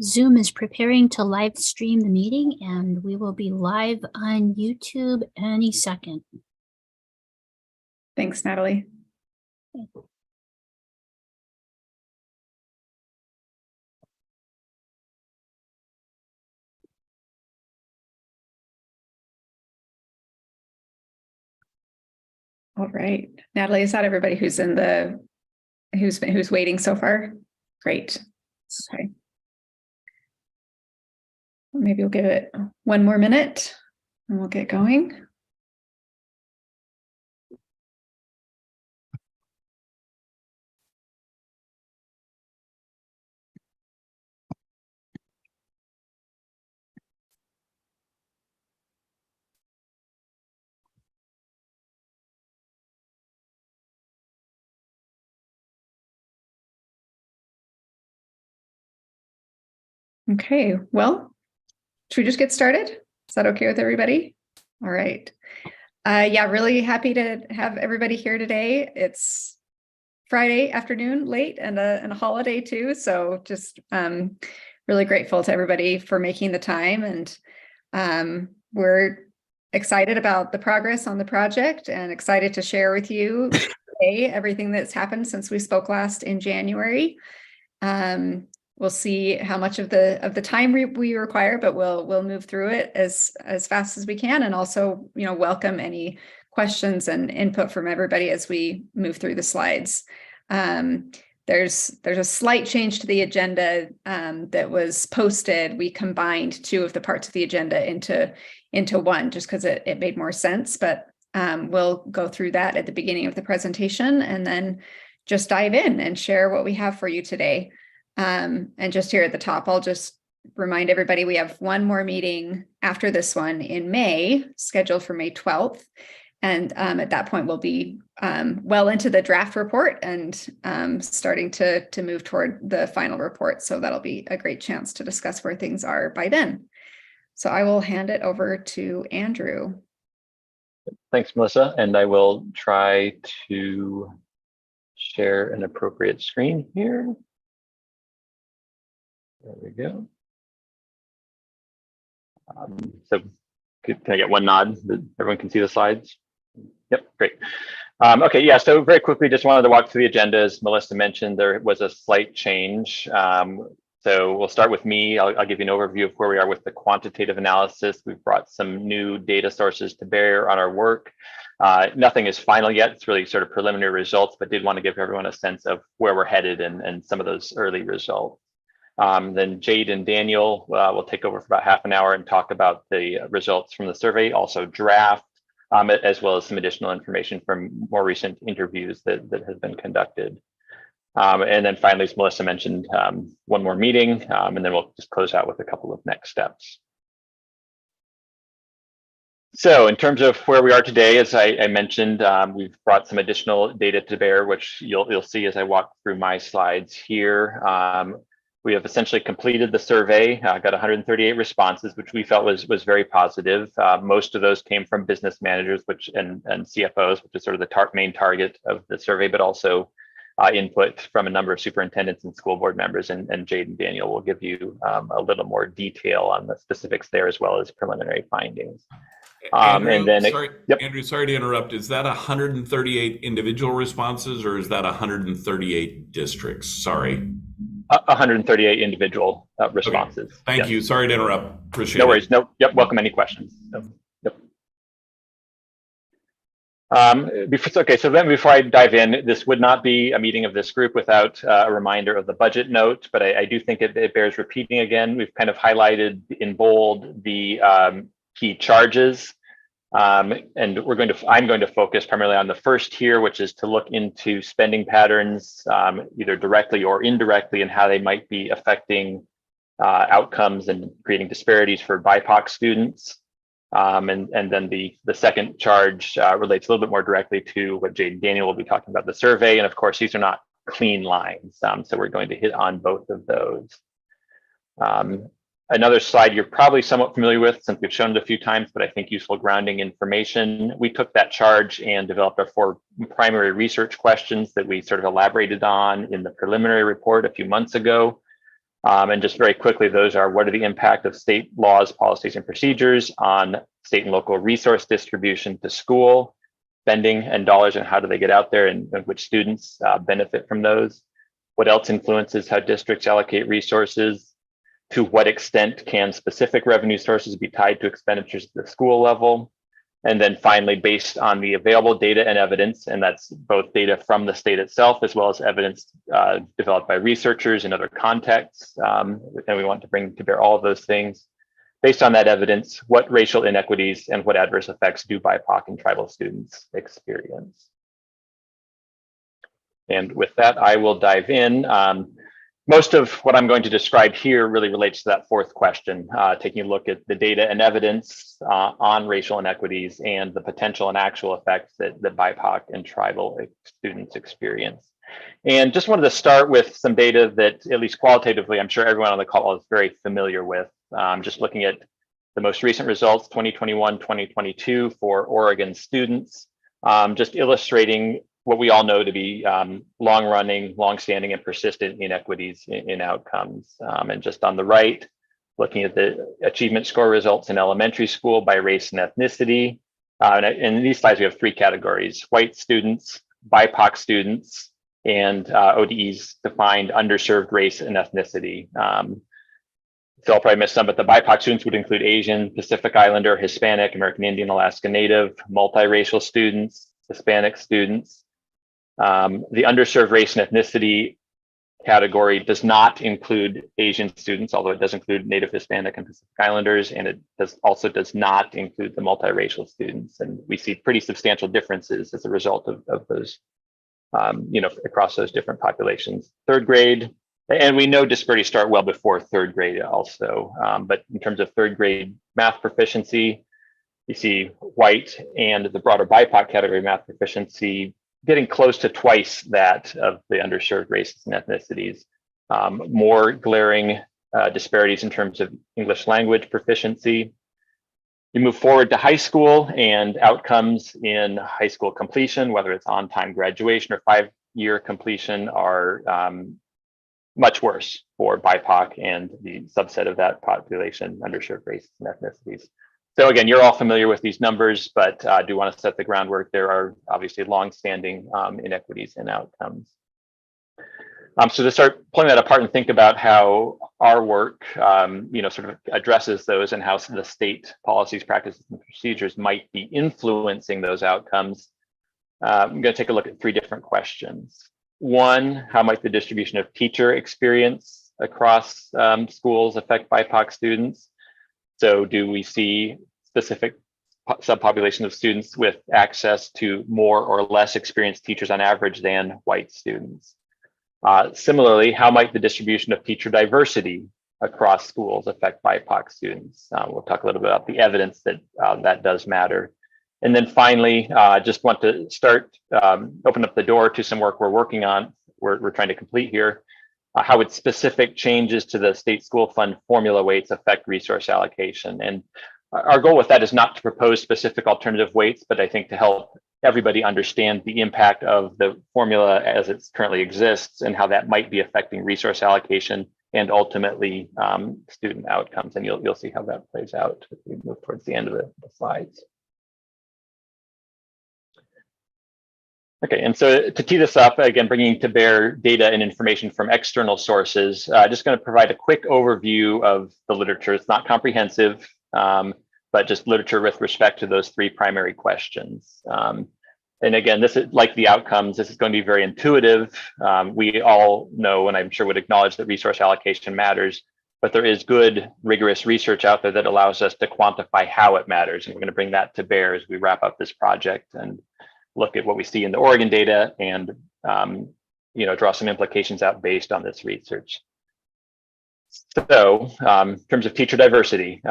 Zoom is preparing to live stream the meeting, and we will be live on YouTube any second. Thanks, Natalie. All right, Natalie, is that everybody who's in the who's waiting so far? Great. Okay. Maybe we'll give it one more minute and we'll get going. Okay, well, should we just get started? Is that okay with everybody? All right. Yeah, really happy to have everybody here today. It's Friday afternoon, late, and a holiday too. So just really grateful to everybody for making the time. And we're excited about the progress on the project and excited to share with you today everything that's happened since we spoke last in January. We'll see how much of the time we require, but we'll move through it as fast as we can, and also, welcome any questions and input from everybody as we move through the slides. There's a slight change to the agenda that was posted. We combined two of the parts of the agenda into one, just because it made more sense. But we'll go through that at the beginning of the presentation, and then just dive in and share what we have for you today. And just here at the top, I'll just remind everybody we have one more meeting after this one in May, scheduled for May 12th. And at that point, we'll be well into the draft report and starting to move toward the final report. So that'll be a great chance to discuss where things are by then. So I will hand it over to Andrew. Thanks, Melissa. And I will try to share an appropriate screen here. There we go. So can I get one nod that everyone can see the slides? Yep, great. Okay, yeah, so very quickly, just wanted to walk through the agenda. As Melissa mentioned, there was a slight change. So we'll start with me. I'll give you an overview of where we are with the quantitative analysis. We've brought some new data sources to bear on our work. Nothing is final yet. It's really sort of preliminary results, but did want to give everyone a sense of where we're headed and some of those early results. Then Jade and Daniel will take over for about half an hour and talk about the results from the survey, also draft, as well as some additional information from more recent interviews that has been conducted. And then finally, as Melissa mentioned, one more meeting, and then we'll just close out with a couple of next steps. So in terms of where we are today, as I mentioned, we've brought some additional data to bear, which you'll see as I walk through my slides here. We have essentially completed the survey, got 138 responses, which we felt was very positive. Most of those came from business managers, and CFOs, which is sort of the main target of the survey, but also input from a number of superintendents and school board members. And Jade and Daniel will give you a little more detail on the specifics there, as well as preliminary findings. Andrew, and then, sorry, yep. Andrew, sorry to interrupt. Is that 138 individual responses, or is that 138 districts? Sorry. 138 individual responses. Okay. Thank you. Sorry to interrupt. Appreciate it. No worries. No. Yep. Welcome any questions. So, yep. Okay. So then, before I dive in, this would not be a meeting of this group without a reminder of the budget note. But I do think it bears repeating again. We've kind of highlighted in bold the key charges. And I'm going to focus primarily on the first here, which is to look into spending patterns, either directly or indirectly, and how they might be affecting outcomes and creating disparities for BIPOC students. And then the second charge relates a little bit more directly to what Jade and Daniel will be talking about, the survey. And of course, these are not clean lines. So we're going to hit on both of those. Another slide you're probably somewhat familiar with since we've shown it a few times, but I think useful grounding information. We took that charge and developed our 4 primary research questions that we sort of elaborated on in the preliminary report a few months ago. And just very quickly, those are what are the impact of state laws, policies, and procedures on state and local resource distribution to school, spending and dollars, and how do they get out there, and which students benefit from those? What else influences how districts allocate resources? To what extent can specific revenue sources be tied to expenditures at the school level? And then finally, based on the available data and evidence, and that's both data from the state itself, as well as evidence developed by researchers in other contexts, and we want to bring to bear all of those things. Based on that evidence, what racial inequities and what adverse effects do BIPOC and tribal students experience? And with that, I will dive in. Most of what I'm going to describe here really relates to that fourth question, taking a look at the data and evidence on racial inequities and the potential and actual effects that BIPOC and tribal students experience. And just wanted to start with some data that, at least qualitatively, I'm sure everyone on the call is very familiar with. Just looking at the most recent results, 2021, 2022 for Oregon students, just illustrating what we all know to be long-running, long-standing, and persistent inequities in outcomes. And just on the right, looking at the achievement score results in elementary school by race and ethnicity. And in these slides, we have three categories: white students, BIPOC students, and ODEs defined underserved race and ethnicity. So I'll probably miss some, but the BIPOC students would include Asian, Pacific Islander, Hispanic, American Indian, Alaska Native, multiracial students, Hispanic students. The underserved race and ethnicity category does not include Asian students, although it does include Native, Hispanic, and Pacific Islanders, and it also does not include the multiracial students. And we see pretty substantial differences as a result of those, across those different populations. Third grade, and we know disparities start well before third grade also, but in terms of third grade math proficiency, you see white and the broader BIPOC category math proficiency getting close to twice that of the underserved races and ethnicities. More glaring disparities in terms of English language proficiency. You move forward to high school, and outcomes in high school completion, whether it's on-time graduation or 5-year completion, are much worse for BIPOC and the subset of that population, underserved races and ethnicities. So again, you're all familiar with these numbers, but I do want to set the groundwork. There are obviously longstanding inequities in outcomes. So to start pulling that apart and think about how our work, sort of addresses those, and how the state policies, practices, and procedures might be influencing those outcomes, I'm going to take a look at three different questions. One, how might the distribution of teacher experience across schools affect BIPOC students? So do we see specific subpopulation of students with access to more or less experienced teachers on average than white students? Similarly, how might the distribution of teacher diversity across schools affect BIPOC students? We'll talk a little bit about the evidence that that does matter. And then finally, just want to start, open up the door to some work we're working on, we're trying to complete here. How would specific changes to the state school fund formula weights affect resource allocation? And our goal with that is not to propose specific alternative weights, but I think to help everybody understand the impact of the formula as it currently exists and how that might be affecting resource allocation and ultimately student outcomes. And you'll see how that plays out as we move towards the end of the slides. Okay, and so to tee this up, again, bringing to bear data and information from external sources, just going to provide a quick overview of the literature. It's not comprehensive, but just literature with respect to those three primary questions. And again, this is like the outcomes, this is going to be very intuitive. We all know, and I'm sure would acknowledge, that resource allocation matters, but there is good, rigorous research out there that allows us to quantify how it matters. And we're going to bring that to bear as we wrap up this project and look at what we see in the Oregon data and draw some implications out based on this research. So in terms of teacher diversity,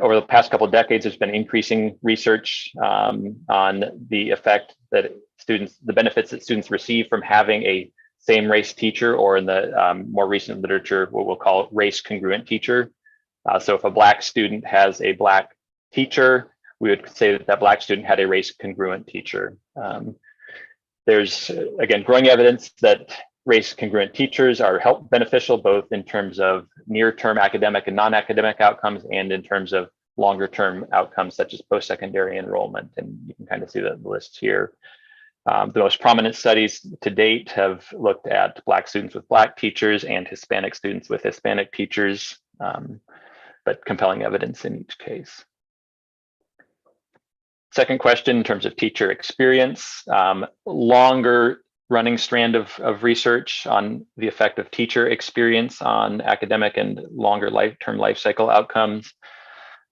over the past couple of decades, there's been increasing research on the effect that the benefits that students receive from having a same race teacher, or in the more recent literature, what we'll call race congruent teacher. So if a Black student has a Black teacher, we would say that that Black student had a race congruent teacher. There's, again, growing evidence that race congruent teachers are beneficial both in terms of near-term academic and non-academic outcomes and in terms of longer-term outcomes such as post-secondary enrollment. And you can kind of see the list here. The most prominent studies to date have looked at Black students with Black teachers and Hispanic students with Hispanic teachers, but compelling evidence in each case. Second question, in terms of teacher experience, longer running strand of research on the effect of teacher experience on academic and longer term life cycle outcomes.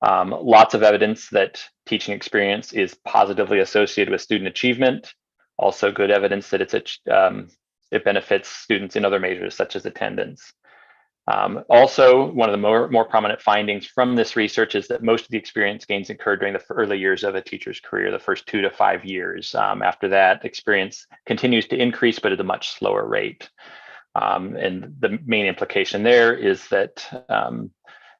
Lots of evidence that teaching experience is positively associated with student achievement. Also good evidence that it benefits students in other measures such as attendance. Also, one of the more prominent findings from this research is that most of the experience gains occur during the early years of a teacher's career, the first 2 to 5 years. After that, experience continues to increase, but at a much slower rate. And the main implication there is that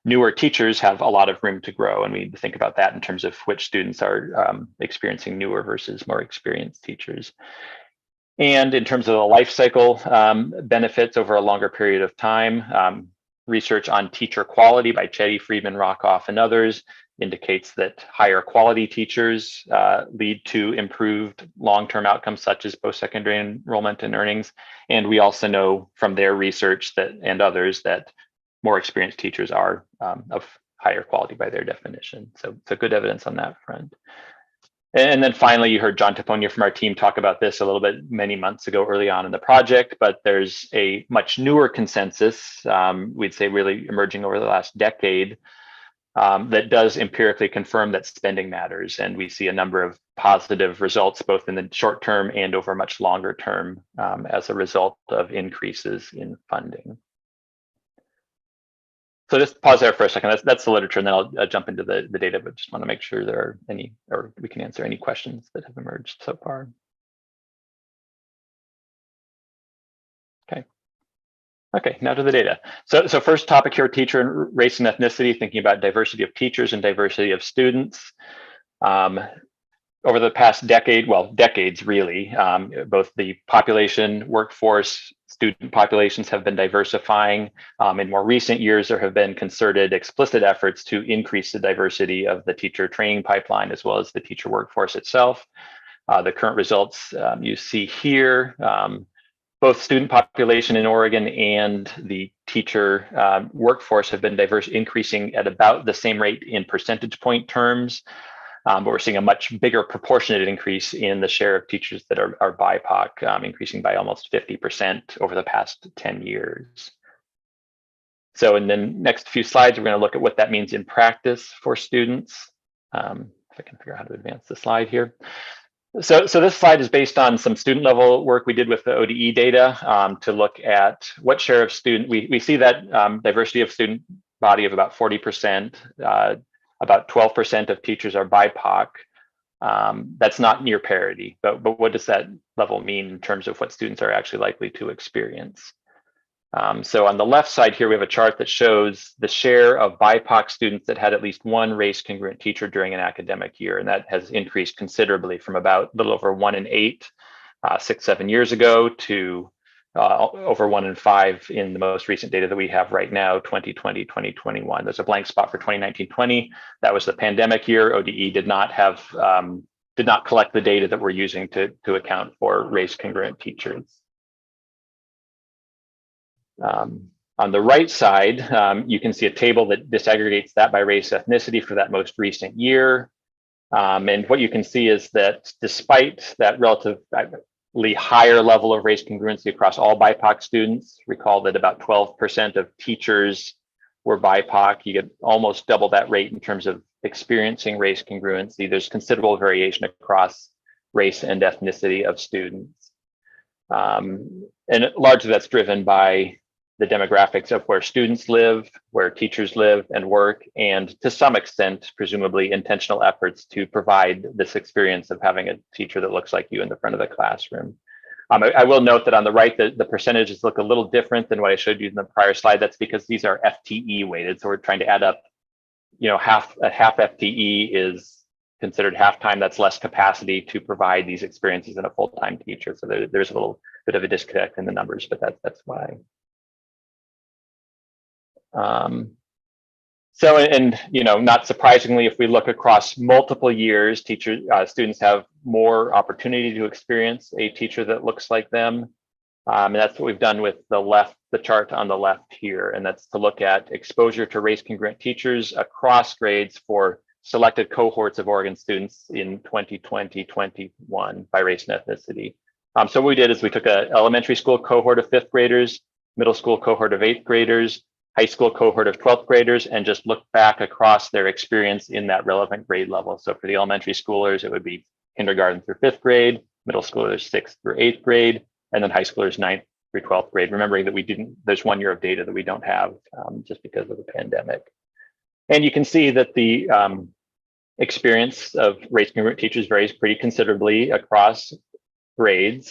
newer teachers have a lot of room to grow, and we need to think about that in terms of which students are experiencing newer versus more experienced teachers. And in terms of the life cycle benefits over a longer period of time, research on teacher quality by Chetty, Friedman, Rockoff, and others indicates that higher quality teachers lead to improved long-term outcomes such as post-secondary enrollment and earnings. And we also know from their research and others that more experienced teachers are of higher quality by their definition. So good evidence on that front. And then finally, you heard John Taponia from our team talk about this a little bit many months ago early on in the project, but there's a much newer consensus, we'd say really emerging over the last decade, that does empirically confirm that spending matters. And we see a number of positive results, both in the short term and over much longer term as a result of increases in funding. So just pause there for a second. That's the literature, and then I'll jump into the data, but just want to make sure there are any, or we can answer any questions that have emerged so far. Okay, now to the data. So first topic here, teacher and race and ethnicity, thinking about diversity of teachers and diversity of students. Over the past decade, well, decades really, both the population, workforce, student populations have been diversifying. In more recent years, there have been concerted, explicit efforts to increase the diversity of the teacher training pipeline as well as the teacher workforce itself. The current results you see here, both student population in Oregon and the teacher workforce have been increasing at about the same rate in percentage point terms. But we're seeing a much bigger proportionate increase in the share of teachers that are BIPOC, increasing by almost 50% over the past 10 years. So in the next few slides, we're going to look at what that means in practice for students. If I can figure out how to advance the slide here. So this slide is based on some student level work we did with the ODE data to look at what share of student, we see that diversity of student body of about 40%. About 12% of teachers are BIPOC. That's not near parity, but what does that level mean in terms of what students are actually likely to experience? So on the left side here, we have a chart that shows the share of BIPOC students that had at least one race congruent teacher during an academic year, and that has increased considerably from about a little over 1 in 8, 6-7 years ago to over 1 in 5 in the most recent data that we have right now, 2020, 2021. There's a blank spot for 2019-20. That was the pandemic year. ODE did not collect the data that we're using to account for race congruent teachers. On the right side, you can see a table that disaggregates that by race ethnicity for that most recent year. And what you can see is that despite that relatively higher level of race congruency across all BIPOC students, recall that about 12% of teachers were BIPOC. You get almost double that rate in terms of experiencing race congruency. There's considerable variation across race and ethnicity of students. And largely that's driven by the demographics of where students live, where teachers live and work, and to some extent, presumably intentional efforts to provide this experience of having a teacher that looks like you in the front of the classroom. I will note that on the right, the percentages look a little different than what I showed you in the prior slide. That's because these are FTE weighted. So we're trying to add up, half FTE is considered half time. That's less capacity to provide these experiences in a full-time teacher. So there's bit of a disconnect in the numbers, but that's why. So, and not surprisingly, if we look across multiple years, students have more opportunity to experience a teacher that looks like them. And that's what we've done with the chart on the left here. And that's to look at exposure to race congruent teachers across grades for selected cohorts of Oregon students in 2020-21 by race and ethnicity. So what we did is we took an elementary school cohort of 5th graders, middle school cohort of 8th graders, high school cohort of 12th graders, and just looked back across their experience in that relevant grade level. So for the elementary schoolers, it would be kindergarten through 5th grade, middle schoolers 6th through 8th grade, and then high schoolers 9th through 12th grade, remembering that there's 1 year of data that we don't have just because of the pandemic. And you can see that the experience of race congruent teachers varies pretty considerably across grade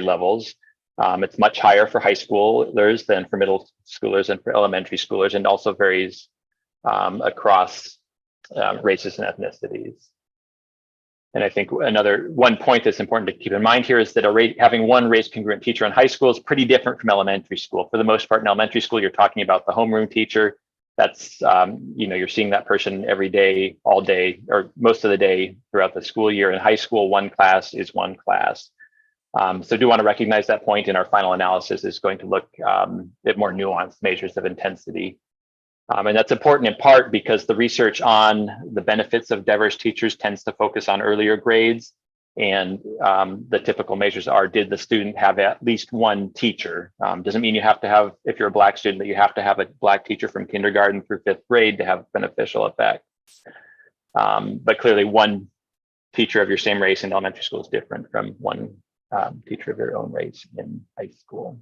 levels. It's much higher for high schoolers than for middle schoolers and for elementary schoolers, and also varies across races and ethnicities. And I think one point that's important to keep in mind here is that having one race congruent teacher in high school is pretty different from elementary school. For the most part, in elementary school, you're talking about the homeroom teacher. That's, you're seeing that person every day, all day, or most of the day throughout the school year. In high school, one class is one class. So do want to recognize that point in our final analysis is going to look at more nuanced measures of intensity. And that's important in part because the research on the benefits of diverse teachers tends to focus on earlier grades. And the typical measures are, did the student have at least one teacher? Doesn't mean you have to have, if you're a Black student, that you have to have a Black teacher from kindergarten through 5th grade to have beneficial effects. But clearly one teacher of your same race in elementary school is different from one teacher of your own race in high school.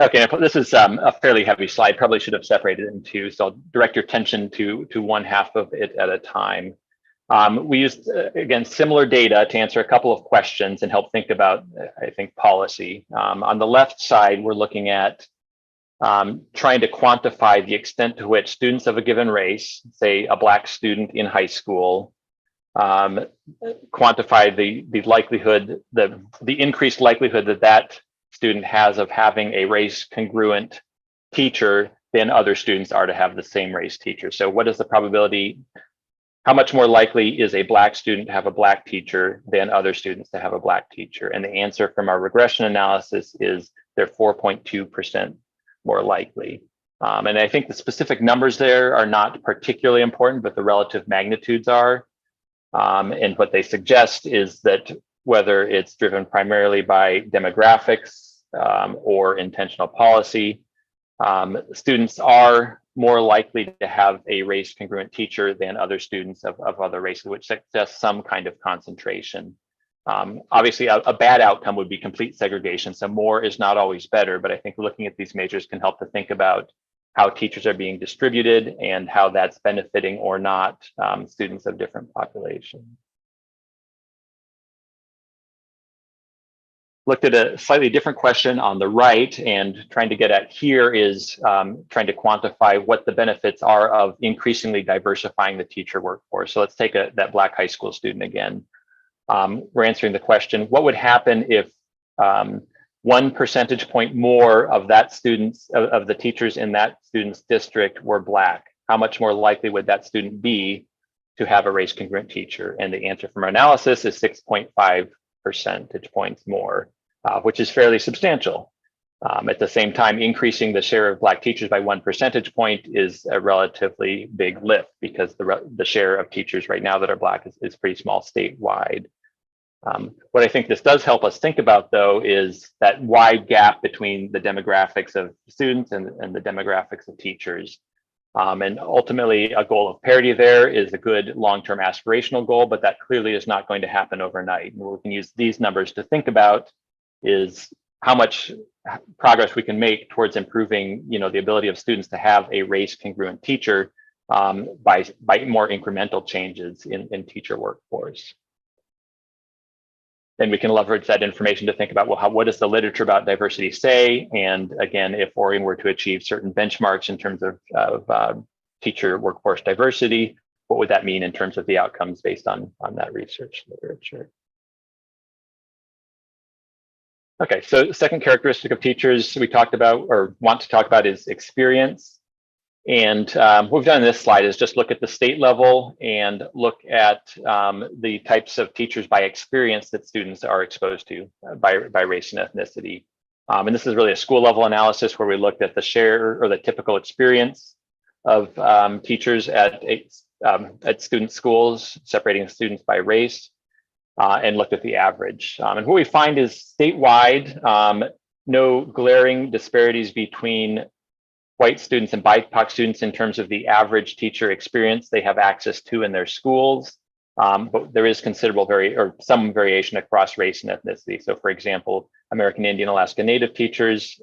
Okay, this is a fairly heavy slide, probably should have separated it in two, so I'll direct your attention to one half of it at a time. We used, again, similar data to answer a couple of questions and help think about, I think, policy. On the left side, we're looking at trying to quantify the extent to which students of a given race, say a Black student in high school, quantify the likelihood, the increased likelihood that student has of having a race congruent teacher than other students are to have the same race teacher. So what is the probability? How much more likely is a Black student to have a Black teacher than other students to have a Black teacher? And the answer from our regression analysis is they're 4.2% more likely. And I think the specific numbers there are not particularly important, but the relative magnitudes are. And what they suggest is that whether it's driven primarily by demographics or intentional policy, students are more likely to have a race congruent teacher than other students of other races, which suggests some kind of concentration. Obviously, a bad outcome would be complete segregation, so more is not always better, but I think looking at these measures can help to think about how teachers are being distributed and how that's benefiting or not students of different populations. Looked at a slightly different question on the right, and trying to get at here is trying to quantify what the benefits are of increasingly diversifying the teacher workforce. So let's take that Black high school student again. We're answering the question, what would happen if 1 percentage point more of that of the teachers in that student's district were Black? How much more likely would that student be to have a race congruent teacher? And the answer from our analysis is 6.5 percentage points more, which is fairly substantial. At the same time, increasing the share of Black teachers by 1 percentage point is a relatively big lift because the share of teachers right now that are Black is pretty small statewide. What I think this does help us think about, though, is that wide gap between the demographics of students and the demographics of teachers. And ultimately, a goal of parity there is a good long-term aspirational goal, but that clearly is not going to happen overnight. And what we can use these numbers to think about is how much progress we can make towards improving, the ability of students to have a race congruent teacher by more incremental changes in teacher workforce. Then we can leverage that information to think about, well, what does the literature about diversity say? And again, if Oregon were to achieve certain benchmarks in terms of teacher workforce diversity, what would that mean in terms of the outcomes based on that research literature? Okay, so the second characteristic of teachers we talked about or want to talk about is experience. And what we've done in this slide is just look at the state level and look at the types of teachers by experience that students are exposed to by race and ethnicity. And this is really a school level analysis where we looked at the share or the typical experience of teachers at student schools, separating students by race, and looked at the average. And what we find is statewide, no glaring disparities between white students and BIPOC students in terms of the average teacher experience they have access to in their schools. But there is considerable some variation across race and ethnicity. So for example, American Indian Alaska Native teachers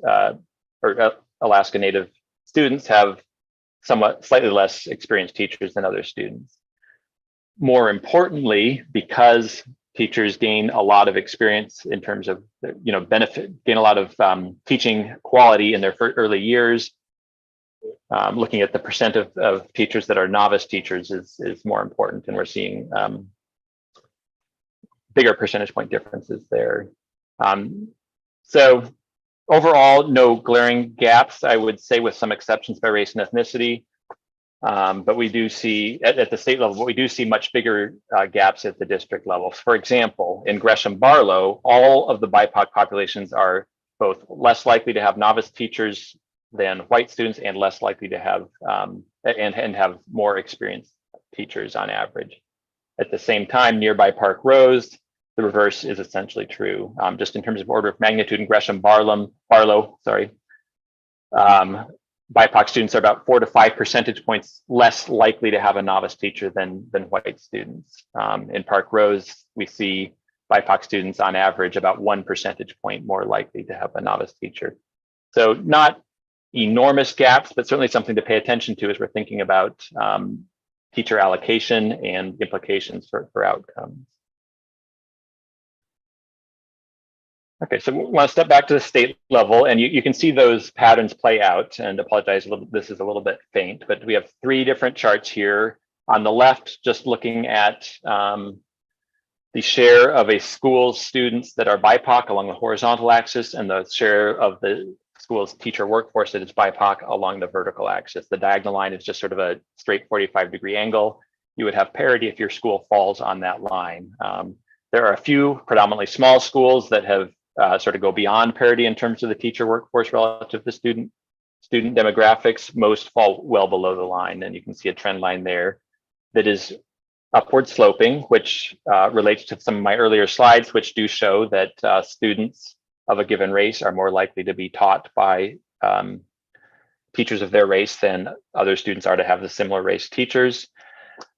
or Alaska Native students have slightly less experienced teachers than other students. More importantly, because teachers gain a lot of experience in terms of, gain a lot of teaching quality in their early years, looking at the percent of teachers that are novice teachers is more important, and we're seeing bigger percentage point differences there. So overall, no glaring gaps, I would say, with some exceptions by race and ethnicity. But we do see at the state level, but we do see much bigger gaps at the district level. For example, in Gresham-Barlow, all of the BIPOC populations are both less likely to have novice teachers than white students and less likely to have and have more experienced teachers on average. At the same time, nearby Park Rose, the reverse is essentially true. Just in terms of order of magnitude in Gresham-Barlow, BIPOC students are about 4 to 5 percentage points less likely to have a novice teacher than white students. In Park Rose, we see BIPOC students on average about 1 percentage point more likely to have a novice teacher. So not enormous gaps, but certainly something to pay attention to as we're thinking about teacher allocation and implications for outcomes. Okay, so we want to step back to the state level, and you can see those patterns play out. And apologize, this is a little bit faint, but we have 3 different charts here. On the left, just looking at the share of a school's students that are BIPOC along the horizontal axis, and the share of the school's teacher workforce that is BIPOC along the vertical axis. The diagonal line is just sort of a straight 45-degree angle. You would have parity if your school falls on that line. There are a few predominantly small schools that have sort of go beyond parity in terms of the teacher workforce relative to student demographics. Most fall well below the line, and you can see a trend line there that is upward sloping, which relates to some of my earlier slides, which do show that students of a given race are more likely to be taught by teachers of their race than other students are to have the similar race teachers.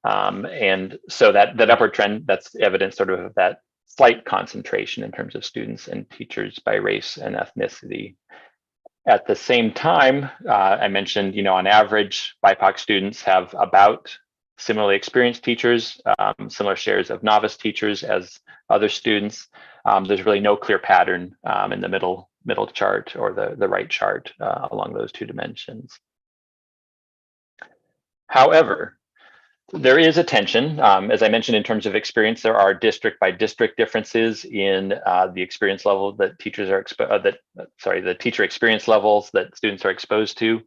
And so that upward trend, that's evidence sort of that slight concentration in terms of students and teachers by race and ethnicity. At the same time, I mentioned, on average, BIPOC students have about similarly experienced teachers, similar shares of novice teachers as other students. There's really no clear pattern in the middle chart or the right chart along those 2 dimensions. However, there is a tension. As I mentioned, in terms of experience, there are district by district differences in the experience level that teachers are the teacher experience levels that students are exposed to.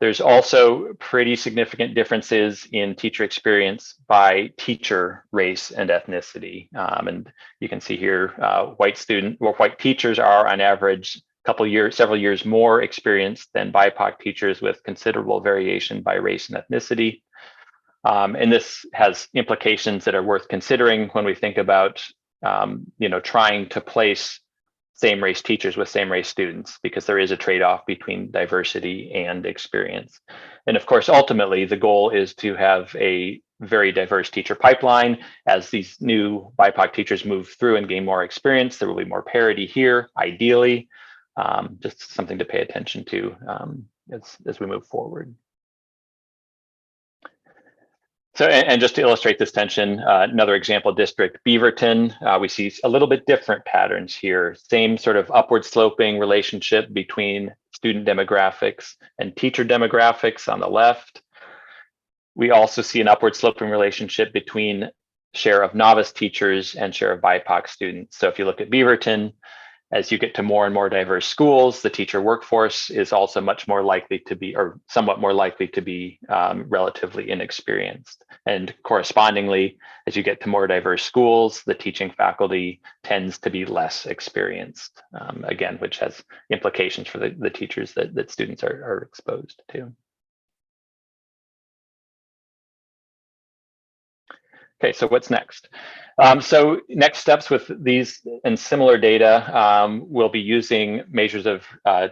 There's also pretty significant differences in teacher experience by teacher race and ethnicity. And you can see here, white teachers are on average several years more experienced than BIPOC teachers, with considerable variation by race and ethnicity. And this has implications that are worth considering when we think about, trying to place same race teachers with same race students, because there is a trade-off between diversity and experience. And of course, ultimately, the goal is to have a very diverse teacher pipeline. As these new BIPOC teachers move through and gain more experience, there will be more parity here, ideally. Just something to pay attention to as we move forward. So, and just to illustrate this tension, another example district, Beaverton, we see a little bit different patterns here. Same sort of upward sloping relationship between student demographics and teacher demographics on the left. We also see an upward sloping relationship between share of novice teachers and share of BIPOC students. So if you look at Beaverton, As you get to more and more diverse schools, the teacher workforce is also much more likely to be, or somewhat more likely to be, relatively inexperienced. And correspondingly, as you get to more diverse schools, the teaching faculty tends to be less experienced, again, which has implications for the teachers that students are exposed to. Okay, so what's next? So next steps with these and similar data, we'll be using measures of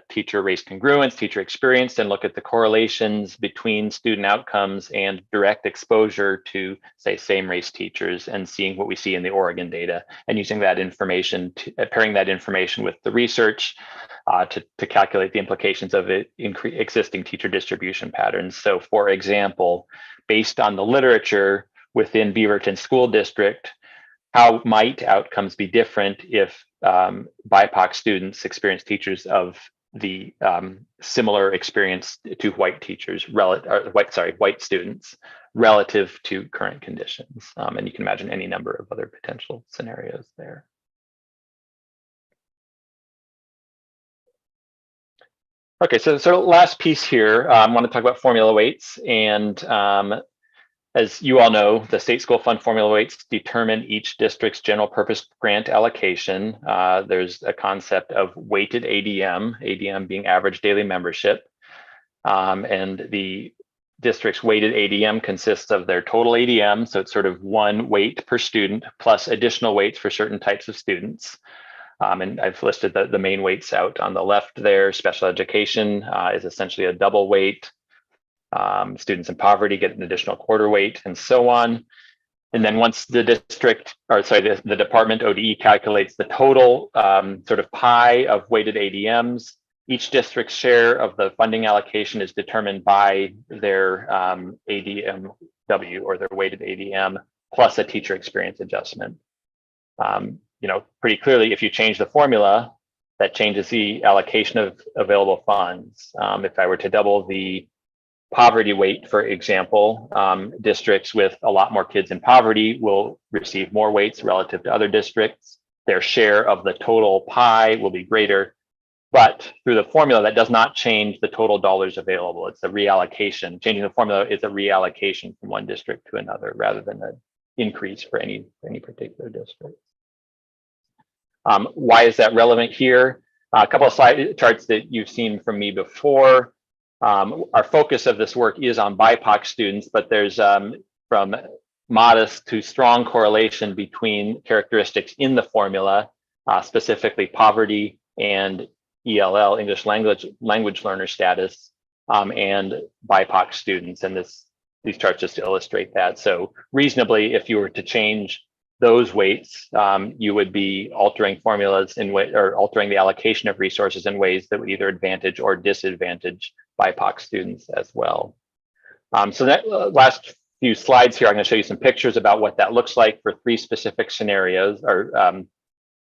teacher race congruence, teacher experience, and look at the correlations between student outcomes and direct exposure to, say, same race teachers, and seeing what we see in the Oregon data, and using that information, pairing that information with the research to calculate the implications of existing teacher distribution patterns. So for example, based on the literature within Beaverton School District, how might outcomes be different if BIPOC students experience teachers of the similar experience to white teachers, white students, relative to current conditions? And you can imagine any number of other potential scenarios there. Okay, so last piece here, I want to talk about formula weights. And as you all know, the state school fund formula weights determine each district's general purpose grant allocation. There's a concept of weighted ADM being average daily membership. And the district's weighted ADM consists of their total ADM. So it's sort of one weight per student plus additional weights for certain types of students. And I've listed the main weights out on the left there. Special education is essentially a double weight. Students in poverty get an additional quarter weight, and so on. And then once the district, or sorry, the department ODE calculates the total sort of pie of weighted ADMs, each district's share of the funding allocation is determined by their ADMW, or their weighted ADM, plus a teacher experience adjustment. You know, pretty clearly, if you change the formula, that changes the allocation of available funds. If I were to double the poverty weight, for example, districts with a lot more kids in poverty will receive more weights relative to other districts. Their share of the total pie will be greater, but through the formula, that does not change the total dollars available. It's a reallocation. Changing the formula is a reallocation from one district to another, rather than an increase for any particular district. Why is that relevant here? A couple of slide charts that you've seen from me before. Our focus of this work is on BIPOC students, but there's from modest to strong correlation between characteristics in the formula, specifically poverty and ELL, English language learner status, and BIPOC students. And these charts just illustrate that. So reasonably, if you were to change those weights, you would be altering formulas or altering the allocation of resources in ways that would either advantage or disadvantage BIPOC students as well. So that last few slides here, I'm going to show you some pictures about what that looks like for three specific scenarios, or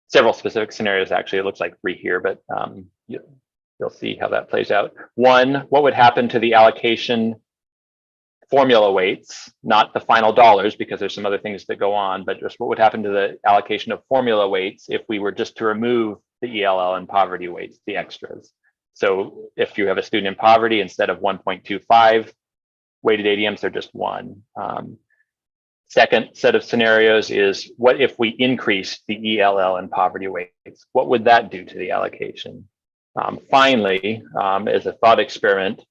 several specific scenarios. Actually, it looks like three here, but you'll see how that plays out. One, what would happen to the allocation formula weights, not the final dollars, because there's some other things that go on, but just what would happen to the allocation of formula weights if we were just to remove the ELL and poverty weights, the extras. So if you have a student in poverty, instead of 1.25 weighted ADMs, they're just 1. Second set of scenarios is, what if we increase the ELL and poverty weights? What would that do to the allocation? Finally, as a thought experiment,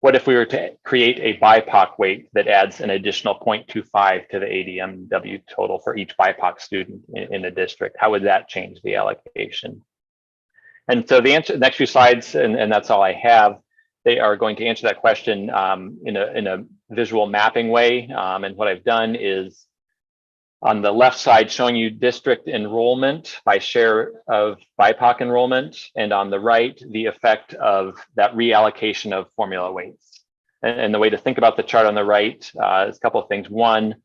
what if we were to create a BIPOC weight that adds an additional 0.25 to the ADMW total for each BIPOC student in a district? How would that change the allocation? And so the next few slides, and that's all I have, they are going to answer that question in a visual mapping way. And what I've done is, on the left side, showing you district enrollment by share of BIPOC enrollment, and on the right, the effect of that reallocation of formula weights. And the way to think about the chart on the right is a couple of things. One,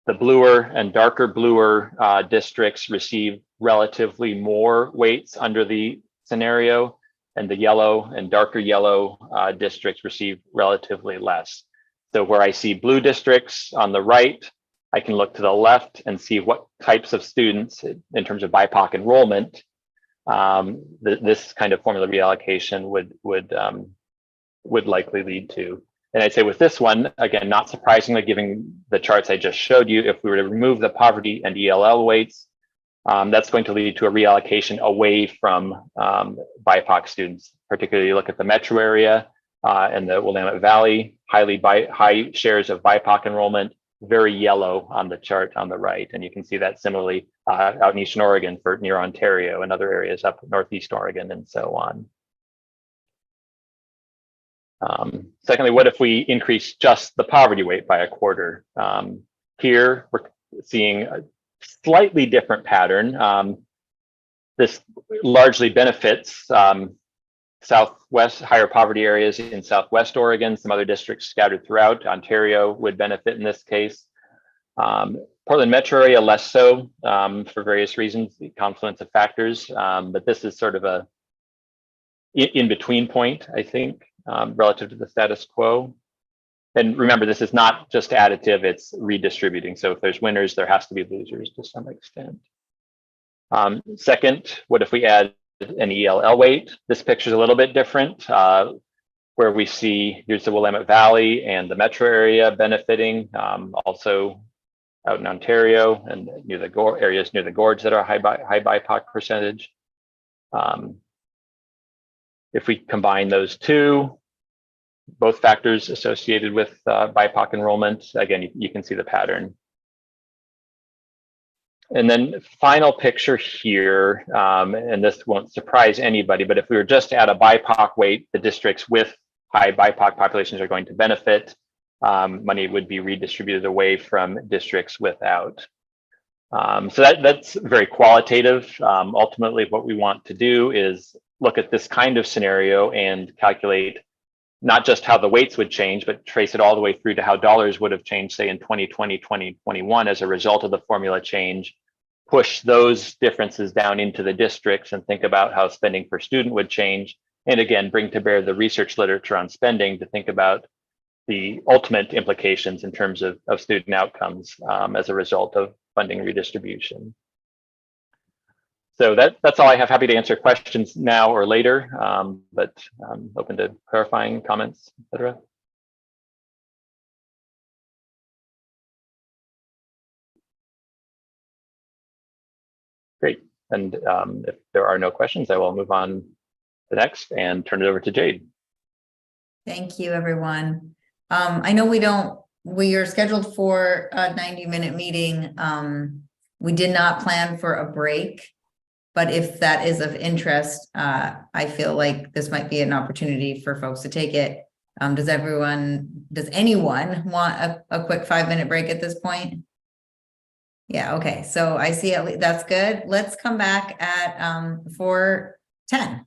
the bluer and darker bluer districts receive relatively more weights under the scenario, and the yellow and darker yellow districts receive relatively less. So where I see blue districts on the right, I can look to the left and see what types of students, in terms of BIPOC enrollment, this kind of formula reallocation would likely lead to. And I'd say with this one, again, not surprisingly, given the charts I just showed you, if we were to remove the poverty and ELL weights, that's going to lead to a reallocation away from BIPOC students. Particularly, you look at the metro area and the Willamette Valley, high shares of BIPOC enrollment, very yellow on the chart on the right. And you can see that similarly out in Eastern Oregon for near Ontario and other areas up Northeast Oregon and so on. Secondly, what if we increase just the poverty weight by a quarter? Here, we're seeing a slightly different pattern. This largely benefits Southwest, higher poverty areas in Southwest Oregon, some other districts scattered throughout. Ontario would benefit in this case. Portland metro area less so for various reasons, the confluence of factors, but this is sort of a in-between point, I think, relative to the status quo. And remember, this is not just additive, it's redistributing. So if there's winners, there has to be losers to some extent. Second, what if we add an ELL weight? This picture is a little bit different, where we see here's the Willamette Valley and the metro area benefiting, also out in Ontario and near the areas near the gorge that are high BIPOC percentage. If we combine those two, both factors associated with BIPOC enrollment, again, you can see the pattern. And then final picture here, and this won't surprise anybody, but if we were just at a BIPOC weight, the districts with high BIPOC populations are going to benefit. Money would be redistributed away from districts without. So that's very qualitative. Ultimately, what we want to do is look at this kind of scenario and calculate not just how the weights would change, but trace it all the way through to how dollars would have changed, say, in 2020, 2021 as a result of the formula change, push those differences down into the districts and think about how spending per student would change. And again, bring to bear the research literature on spending to think about the ultimate implications in terms of student outcomes as a result of funding redistribution. So that's all I have. Happy to answer questions now or later, but I'm open to clarifying comments, et cetera. Great. And if there are no questions, I will move on to the next and turn it over to Jade. Thank you, everyone. I know we are scheduled for a 90-minute meeting. We did not plan for a break. But if that is of interest, I feel like this might be an opportunity for folks to take it. Does anyone want a quick 5-minute break at this point? Yeah, okay. So I see that's good. Let's come back at 4:10.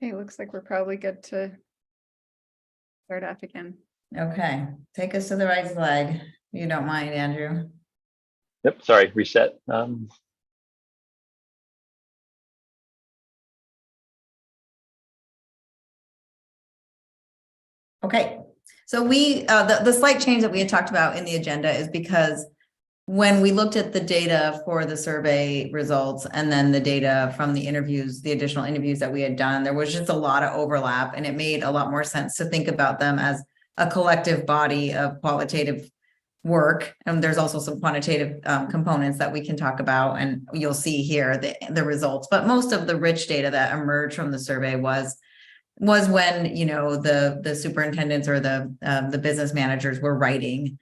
Okay, looks like we're probably good to start off again. Okay, take us to the right slide. If you don't mind, Andrew. Yep, sorry, reset. Okay, so the slight change that we had talked about in the agenda is because when we looked at the data for the survey results and then the data from the interviews, the additional interviews that we had done, there was just a lot of overlap, and it made a lot more sense to think about them as a collective body of qualitative work. And there's also some quantitative components that we can talk about, and you'll see here the results. But most of the rich data that emerged from the survey was when, you know, the superintendents or the business managers were writing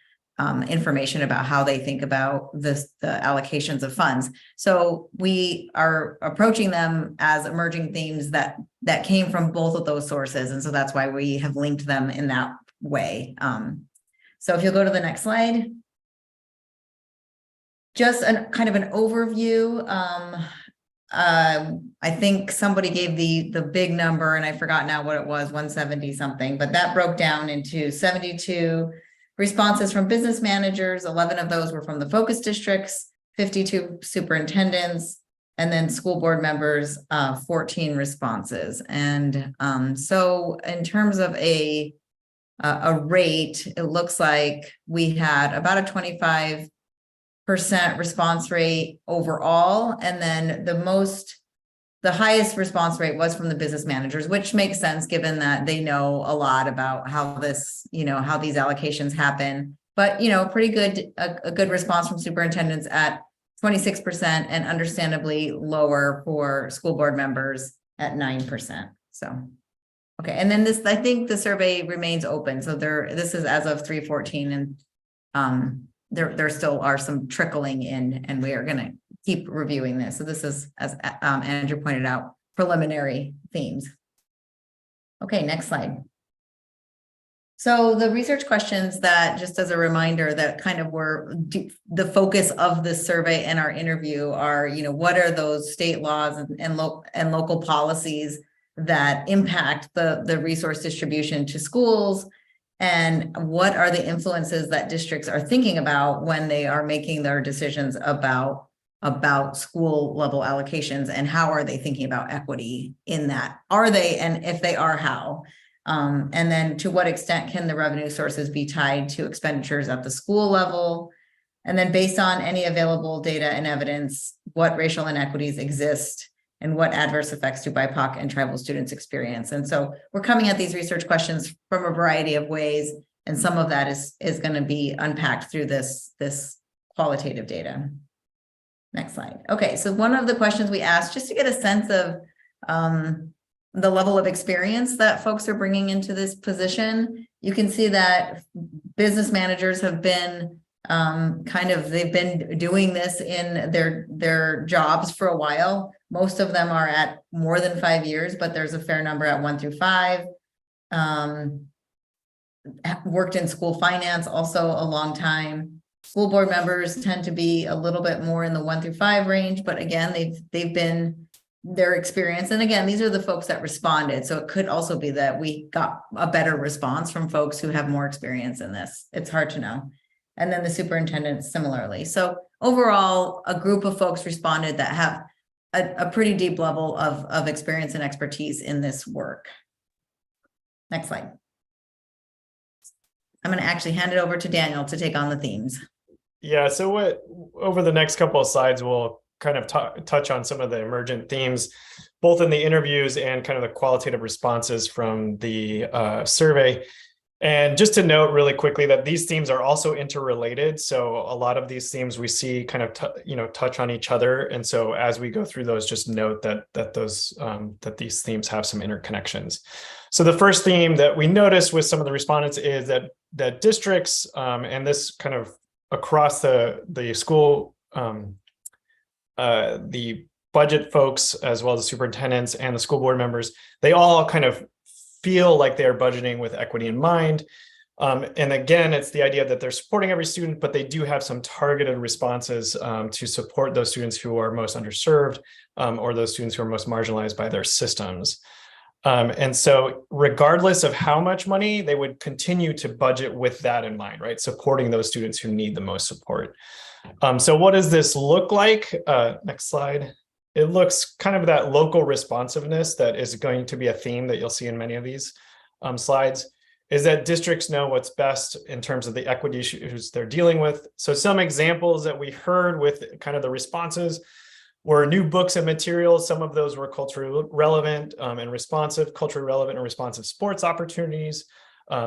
information about how they think about the allocations of funds. So we are approaching them as emerging themes that came from both of those sources. And so that's why we have linked them in that way. So if you'll go to the next slide. Just kind of an overview. I think somebody gave the big number, and I forgot now what it was, 170 something, but that broke down into 72 responses from business managers. 11 of those were from the focus districts, 52 superintendents, and then school board members, 14 responses. And so in terms of a rate, it looks like we had about a 25% response rate overall, and then the highest response rate was from the business managers, which makes sense given that they know a lot about how this, you know, how these allocations happen. But, you know, pretty good, a good response from superintendents at 26%, and understandably lower for school board members at 9%. So, okay, and then this, I think the survey remains open. So this is as of 3/14, and there still are some trickling in, and we are going to keep reviewing this. So this is, as Andrew pointed out, preliminary themes. Okay, next slide. So the research questions that, just as a reminder, that kind of were the focus of this survey and our interview are, you know, what are those state laws and local policies that impact the resource distribution to schools? And what are the influences that districts are thinking about when they are making their decisions about school level allocations, and how are they thinking about equity in that? Are they, and if they are, how? And then to what extent can the revenue sources be tied to expenditures at the school level? And then based on any available data and evidence, what racial inequities exist, and what adverse effects do BIPOC and tribal students experience? And so we're coming at these research questions from a variety of ways, and some of that is going to be unpacked through this qualitative data. Next slide. Okay, so one of the questions we asked, just to get a sense of the level of experience that folks are bringing into this position, you can see that business managers have been they've been doing this in their jobs for a while. Most of them are at more than 5 years, but there's a fair number at 1 through 5. Worked in school finance also a long time. School board members tend to be a little bit more in the 1 through 5 range, but again, they've been their experience. And again, these are the folks that responded. So it could also be that we got a better response from folks who have more experience in this. It's hard to know. And then the superintendents similarly. So overall, a group of folks responded that have a pretty deep level of experience and expertise in this work. Next slide. I'm going to actually hand it over to Daniel to take on the themes. Yeah, so over the next couple of slides, we'll kind of touch on some of the emergent themes, both in the interviews and kind of the qualitative responses from the survey. And just to note really quickly that these themes are also interrelated. So a lot of these themes we see kind of touch on each other. And so as we go through those, just note that these themes have some interconnections. So the first theme that we noticed with some of the respondents is that districts, and this kind of across the school, the budget folks, as well as the superintendents and the school board members, they all kind of feel like they're budgeting with equity in mind. And again, it's the idea that they're supporting every student, but they do have some targeted responses to support those students who are most underserved, or those students who are most marginalized by their systems. And so regardless of how much money, they would continue to budget with that in mind, right? Supporting those students who need the most support. So what does this look like? Next slide. It looks kind of that local responsiveness that is going to be a theme that you'll see in many of these slides, is that districts know what's best in terms of the equity issues they're dealing with. So some examples that we heard with kind of the responses were new books and materials. Some of those were culturally relevant and responsive, culturally relevant and responsive sports opportunities,